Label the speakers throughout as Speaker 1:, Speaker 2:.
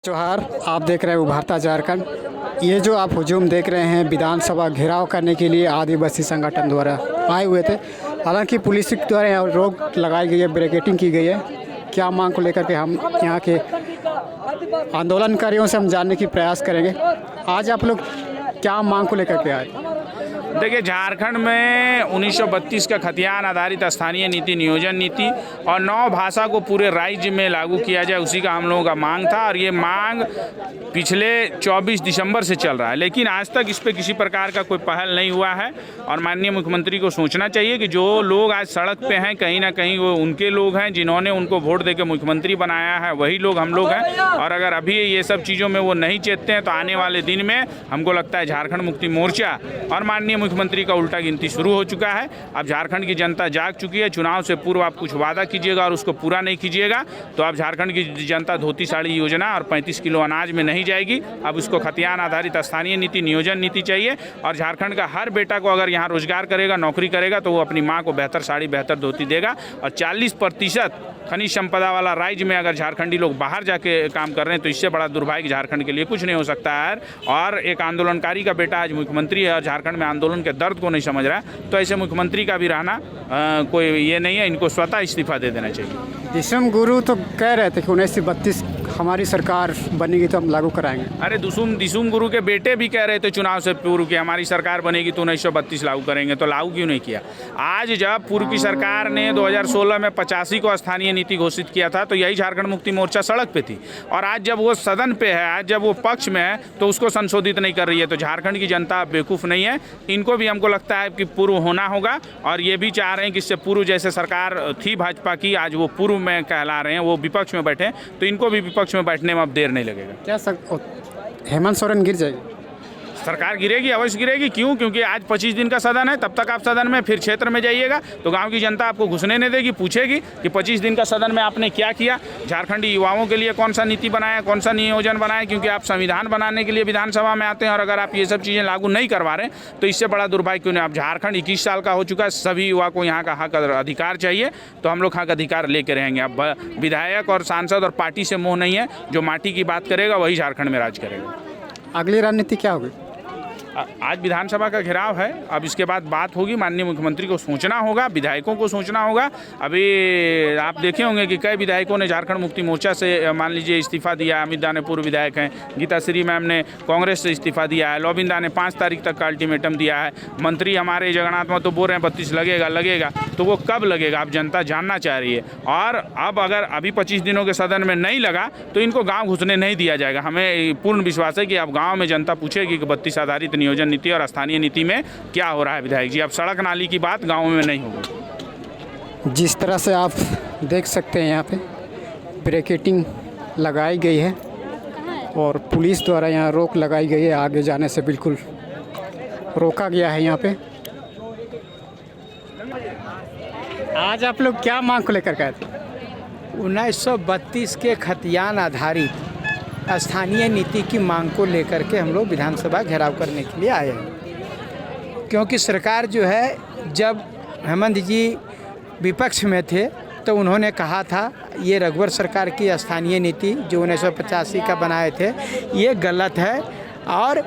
Speaker 1: जोहार, आप देख रहे हैं उभरता झारखंड। ये जो आप हुजूम देख रहे हैं विधानसभा घेराव करने के लिए आदिवासी संगठन द्वारा आए हुए थे। हालांकि पुलिस द्वारा यहाँ रोक लगाई गई है, बैरिकेडिंग की गई है। क्या मांग को लेकर के हम यहाँ के आंदोलनकारियों से हम जानने की प्रयास करेंगे। आज आप लोग क्या मांग को लेकर के आए?
Speaker 2: देखिए, झारखंड में 1932 का खतियान आधारित स्थानीय नीति नियोजन नीति और 9 भाषा को पूरे राज्य में लागू किया जाए, उसी का हम लोगों का मांग था। और ये मांग पिछले 24 दिसंबर से चल रहा है, लेकिन आज तक इस पर किसी प्रकार का कोई पहल नहीं हुआ है। और माननीय मुख्यमंत्री को सोचना चाहिए कि जो लोग आज सड़क पे हैं, कहीं ना कहीं वो उनके लोग हैं जिन्होंने उनको वोट देकर मुख्यमंत्री बनाया है, वही लोग हम लोग हैं। और अगर अभी ये सब चीज़ों में वो नहीं चेतते हैं तो आने वाले दिन में हमको लगता है झारखंड मुक्ति मोर्चा और माननीय मुख्यमंत्री का उल्टा गिनती शुरू हो चुका है। अब झारखंड की जनता जाग चुकी है। चुनाव से पूर्व आप कुछ वादा कीजिएगा और उसको पूरा नहीं कीजिएगा तो अब झारखंड की जनता धोती साड़ी योजना और 35 किलो अनाज में नहीं जाएगी। अब उसको खतियान आधारित स्थानीय नीति नियोजन नीति चाहिए। और झारखंड का हर बेटा को अगर यहाँ रोजगार करेगा, नौकरी करेगा, तो वो अपनी माँ को बेहतर साड़ी, बेहतर धोती देगा। और 40% खनिज संपदा वाला राज्य में अगर झारखंडी लोग बाहर जाके काम कर रहे हैं तो इससे बड़ा दुर्भाग्य झारखंड के लिए कुछ नहीं हो सकता है। और एक आंदोलनकारी का बेटा आज मुख्यमंत्री है और झारखंड में आंदोलन के दर्द को नहीं समझ रहा है, तो ऐसे मुख्यमंत्री का भी रहना कोई ये नहीं है। इनको स्वतः इस्तीफा दे देना चाहिए।
Speaker 1: दिसम गुरु तो कह रहे थे कि 1932 हमारी सरकार बनेगी तो हम लागू कराएंगे।
Speaker 2: अरे दिसुम गुरु के बेटे भी कह रहे थे चुनाव से पूर्व कि हमारी सरकार बनेगी तो 1932 लागू करेंगे, तो लागू क्यों नहीं किया? आज जब पूर्व की सरकार ने 2016 में 85 को स्थानीय नीति घोषित किया था तो यही झारखंड मुक्ति मोर्चा सड़क पे थी। और आज जब वो सदन पे है, आज जब वो पक्ष में है, तो उसको संशोधित नहीं कर रही है। तो झारखंड की जनता बेवकूफ़ नहीं है। इनको भी हमको लगता है कि पूर्व होना होगा। और ये भी चाह रहे हैं कि इससे पूर्व जैसे सरकार थी भाजपा की, आज वो पूर्व में कहला रहे हैं, वो विपक्ष में बैठे, तो इनको भी विपक्ष में बैठने में अब देर नहीं लगेगा।
Speaker 1: क्या हेमंत सोरेन गिर जाएगी?
Speaker 2: सरकार गिरेगी, अवश्य गिरेगी। क्यों? क्योंकि आज 25 दिन का सदन है, तब तक आप सदन में फिर क्षेत्र में जाइएगा तो गांव की जनता आपको घुसने नहीं देगी, पूछेगी कि 25 दिन का सदन में आपने क्या किया, झारखंडी युवाओं के लिए कौन सा नीति बनाया, कौन सा नियोजन बनाया। क्योंकि आप संविधान बनाने के लिए विधानसभा में आते हैं और अगर आप ये सब चीज़ें लागू नहीं करवा रहे तो इससे बड़ा दुर्भाग्य क्यों नहीं। अब झारखंड 21 साल का हो चुका है, सभी युवा को यहाँ का हक अधिकार चाहिए, तो हम लोग हक अधिकार लेके रहेंगे। अब विधायक और सांसद और पार्टी से मोह नहीं है, जो माटी की बात करेगा वही झारखंड में राज करेगा।
Speaker 1: अगली रणनीति क्या होगी?
Speaker 2: आज विधानसभा का घेराव है, अब इसके बाद बात होगी। माननीय मुख्यमंत्री को सोचना होगा, विधायकों को सोचना होगा। अभी आप देखे होंगे कि कई विधायकों ने झारखंड मुक्ति मोर्चा से मान लीजिए इस्तीफा दिया। अमित दा ने पूर्व विधायक हैं, गीता श्री मैम ने कांग्रेस से इस्तीफा दिया है, लोबिंदा ने 5 तारीख तक का अल्टीमेटम दिया है। मंत्री हमारे जगन्नाथ महतो बोल रहे हैं 32 लगेगा, तो वो कब लगेगा अब जनता जानना चाह रही है। और अब अगर अभी 25 दिनों के सदन में नहीं लगा तो इनको गाँव घुसने नहीं दिया जाएगा। हमें पूर्ण विश्वास है कि अब गाँव में जनता पूछेगी कि 32 आधारित नियोजन नीति और स्थानीय नीति में क्या हो रहा है। विधायक जी, अब सड़क नाली की बात गाँव में नहीं होगी।
Speaker 1: जिस तरह से आप देख सकते हैं यहाँ पे बैरिकेडिंग लगाई गई है और पुलिस द्वारा यहाँ रोक लगाई गई है, आगे जाने से बिल्कुल रोका गया है यहाँ पे। आज आप लोग क्या मांग को लेकर गए थे?
Speaker 3: 1932 के खतियान आधारित स्थानीय नीति की मांग को लेकर के हम लोग विधानसभा घेराव करने के लिए आए हैं। क्योंकि सरकार जो है, जब हेमंत जी विपक्ष में थे तो उन्होंने कहा था ये रघुवर सरकार की स्थानीय नीति जो 1985 का बनाए थे ये गलत है, और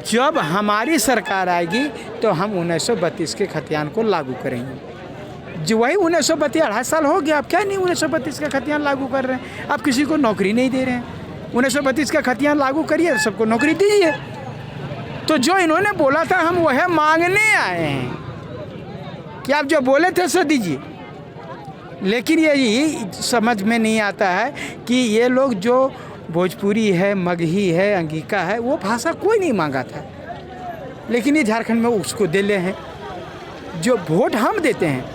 Speaker 3: जब हमारी सरकार आएगी तो हम 1932 के खतियान को लागू करेंगे। जो वही 1932 2.5 साल हो गया, आप क्या नहीं 1932 का खतियान लागू कर रहे हैं? आप किसी को नौकरी नहीं दे रहे हैं। 1932 का खतियान लागू करिए, सबको नौकरी दीजिए। तो जो इन्होंने बोला था हम वह मांगने आए हैं कि आप जो बोले थे सो दीजिए। लेकिन यही समझ में नहीं आता है कि ये लोग जो भोजपुरी है, मगही है, अंगिका है, वो भाषा कोई नहीं मांगा था, लेकिन ये झारखंड में उसको दे ले हैं। जो वोट हम देते हैं,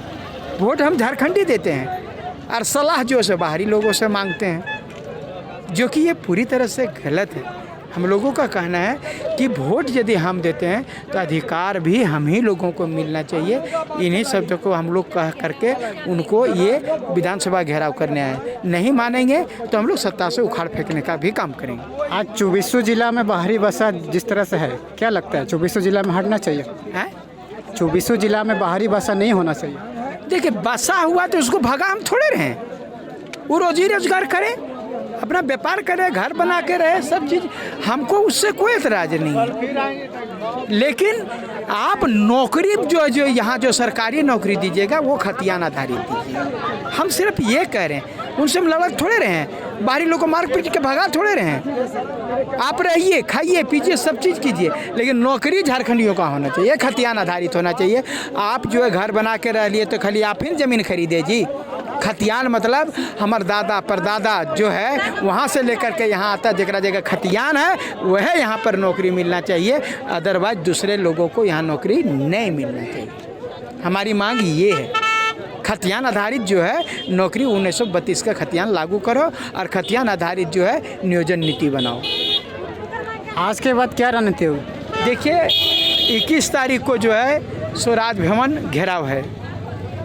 Speaker 3: वोट हम झारखंडी देते हैं, और सलाह जो से बाहरी लोगों से मांगते हैं, जो कि ये पूरी तरह से गलत है। हम लोगों का कहना है कि वोट यदि हम देते हैं तो अधिकार भी हम ही लोगों को मिलना चाहिए। इन्हीं शब्दों को हम लोग कह करके उनको ये विधानसभा घेराव करने आए। नहीं मानेंगे तो हम लोग सत्ता से उखाड़ फेंकने का भी काम करेंगे।
Speaker 1: आज 24 जिला में बाहरी बसा जिस तरह से है, क्या लगता है 24 जिला में हटना चाहिए?
Speaker 3: हैं
Speaker 1: 24 जिला में बाहरी बसा नहीं होना चाहिए।
Speaker 3: देखिए, बसा हुआ तो उसको भगा हम थोड़े रहे हैं, वो रोजी रोजगार करें। अपना व्यापार करे, घर बना के रहे, सब चीज़, हमको उससे कोई एतराज़ नहीं है। लेकिन आप नौकरी जो यहाँ जो सरकारी नौकरी दीजिएगा वो खतियान आधारित दीजिए। हम सिर्फ ये कह रहे हैं, उनसे हम लड़क थोड़े रहे हैं, बाहरी लोगों को मार पीट के भगा थोड़े रहे हैं। आप रहिए, खाइए पीजिए, सब चीज़ कीजिए, लेकिन नौकरी झारखंडियों का होना चाहिए, खतियान आधारित होना चाहिए। आप जो है घर बना के रह लिए तो खाली आप फिर ज़मीन खरीदे जी। खतियान मतलब हमारे दादा परदादा जो है वहाँ से लेकर के यहाँ आता, जगह जगह खतियान है वह यहाँ पर नौकरी मिलना चाहिए, अदरवाइज दूसरे लोगों को यहाँ नौकरी नहीं मिलना चाहिए। हमारी मांग ये है, खतियान आधारित जो है नौकरी 1932 का खतियान लागू करो और खतियान आधारित जो है नियोजन नीति बनाओ।
Speaker 1: आज के बाद क्या रणनीति होगी?
Speaker 3: देखिए 21 तारीख को जो है सो राजभवन घेराव है,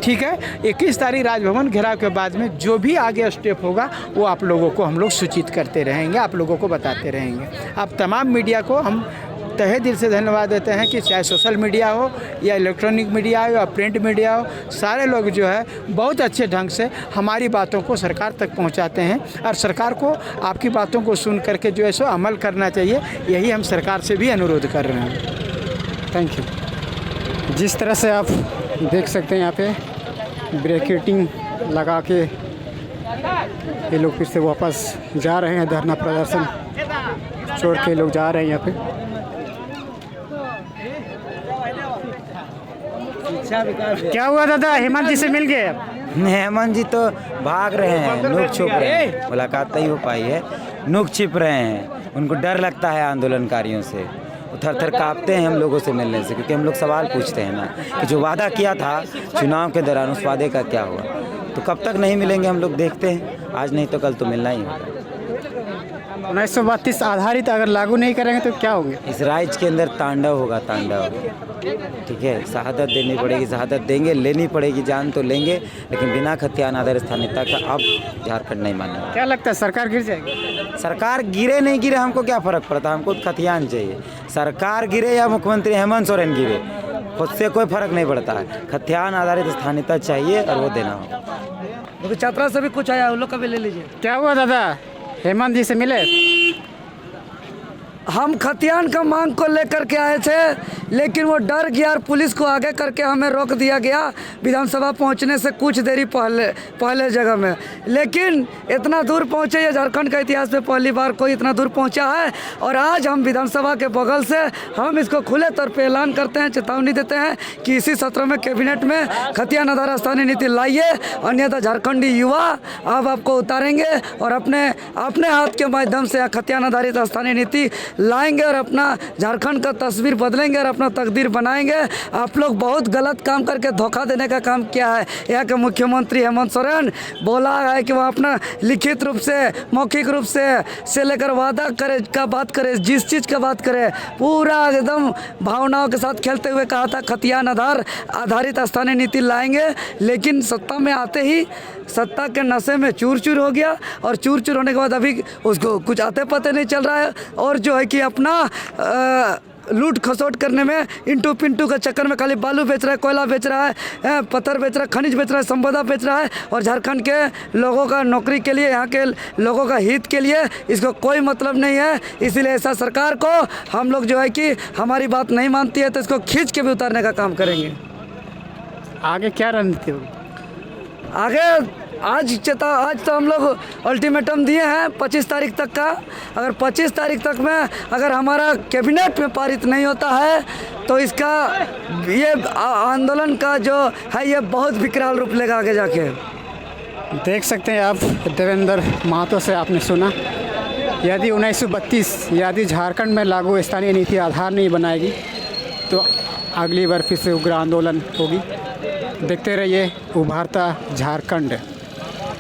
Speaker 3: ठीक है। 21 तारीख राजभवन घेराव के बाद में जो भी आगे स्टेप होगा वो आप लोगों को हम लोग सूचित करते रहेंगे, आप लोगों को बताते रहेंगे। अब तमाम मीडिया को हम तहे दिल से धन्यवाद देते हैं कि चाहे सोशल मीडिया हो या इलेक्ट्रॉनिक मीडिया हो या प्रिंट मीडिया हो, सारे लोग जो है बहुत अच्छे ढंग से हमारी बातों को सरकार तक पहुंचाते हैं और सरकार को आपकी बातों को सुन करके जो है सो अमल करना चाहिए, यही हम सरकार से भी अनुरोध कर रहे हैं।
Speaker 1: Thank you. जिस तरह से आप देख सकते हैं यहाँ पे ब्रेकेटिंग लगा के ये लोग फिर से वापस जा रहे हैं, धरना प्रदर्शन छोड़ के लोग जा रहे हैं यहाँ पे। क्या हुआ दादा, हेमंत जी से मिल गए?
Speaker 4: हेमंत जी तो भाग रहे हैं, नुक छुप रहे हैं, मुलाकात नहीं हो पाई है, नुक छिप रहे हैं। उनको डर लगता है आंदोलनकारियों से, वो थर थर काँपते हैं हम लोगों से मिलने से, क्योंकि हम लोग सवाल पूछते हैं ना कि जो वादा किया था चुनाव के दौरान उस वादे का क्या हुआ। तो कब तक नहीं मिलेंगे हम लोग देखते हैं, आज नहीं तो कल तो मिलना ही होगा।
Speaker 1: 1932 आधारित अगर लागू नहीं करेंगे तो क्या होंगे?
Speaker 4: इस राज्य के अंदर तांडव होगा, तांडव, ठीक है। शहादत देनी पड़ेगी, शहादत देंगे, लेनी पड़ेगी, जान तो लेंगे, लेकिन बिना खतियान आधारित स्थानीयता का अब झारखंड नहीं मानेगा।
Speaker 1: क्या लगता है सरकार गिर जाएगी?
Speaker 4: सरकार गिरे नहीं गिरे हमको क्या फ़र्क पड़ता, हमको खतियान चाहिए। सरकार गिरे या मुख्यमंत्री हेमंत सोरेन गिरे, खुद से कोई फर्क नहीं पड़ता है, खतियान आधारित स्थानीयता चाहिए और वो देना हो।
Speaker 5: तो छात्रा से भी कुछ आया, उन लोग का भी ले लीजिए।
Speaker 1: क्या हुआ दादा, हेमंत जी से मिले?
Speaker 5: हम खतियान का मांग को लेकर के आए थे, लेकिन वो डर गया और पुलिस को आगे करके हमें रोक दिया गया विधानसभा पहुंचने से कुछ देरी पहले जगह में। लेकिन इतना दूर पहुंचे, ये झारखंड का इतिहास में पहली बार कोई इतना दूर पहुंचा है। और आज हम विधानसभा के बगल से हम इसको खुले तौर पे ऐलान करते हैं, चेतावनी देते हैं कि इसी सत्र में कैबिनेट में खतियान आधारित स्थानीय नीति लाइए, अन्यथा झारखंडी युवा अब आपको उतारेंगे और अपने हाथ के माध्यम से खतियान आधारित स्थानीय नीति लाएंगे और अपना झारखंड का तस्वीर बदलेंगे और अपना तकदीर बनाएंगे। आप लोग बहुत गलत काम करके धोखा देने का काम किया है। यहाँ के मुख्यमंत्री हेमंत सोरेन बोला है कि वह अपना लिखित रूप से, मौखिक रूप से लेकर वादा करे का बात करे, जिस चीज़ का बात करे पूरा एकदम भावनाओं के साथ खेलते हुए कहा था खतियान आधारित स्थानीय नीति लाएंगे। लेकिन सत्ता में आते ही सत्ता के नशे में चूर चूर हो गया और चूर चूर होने के बाद अभी उसको कुछ आते पते नहीं चल रहा है और जो है कि अपना लूट खसोट करने में इंटू पिंटू के चक्कर में खाली बालू बेच रहा है, कोयला बेच रहा है, पत्थर बेच रहा है, खनिज बेच रहा है, संपदा बेच रहा है और झारखंड के लोगों का नौकरी के लिए, यहाँ के लोगों का हित के लिए इसको कोई मतलब नहीं है। इसीलिए ऐसा सरकार को हम लोग जो है कि हमारी बात नहीं मानती है तो इसको खींच के भी उतारने का काम करेंगे।
Speaker 1: आगे क्या रणनीति होगी?
Speaker 5: आगे आज तो हम लोग अल्टीमेटम दिए हैं 25 तारीख तक का। अगर 25 तारीख तक में अगर हमारा कैबिनेट में पारित नहीं होता है तो इसका ये आंदोलन का जो है ये बहुत विकराल रूप लेगा आगे जाके।
Speaker 1: देख सकते हैं आप, देवेंद्र महतो से आपने सुना, यदि 1932 यदि झारखंड में लागू स्थानीय नीति आधार नहीं बनाएगी तो अगली बार फिर से उग्र आंदोलन होगी। देखते रहिए उभारता झारखंड।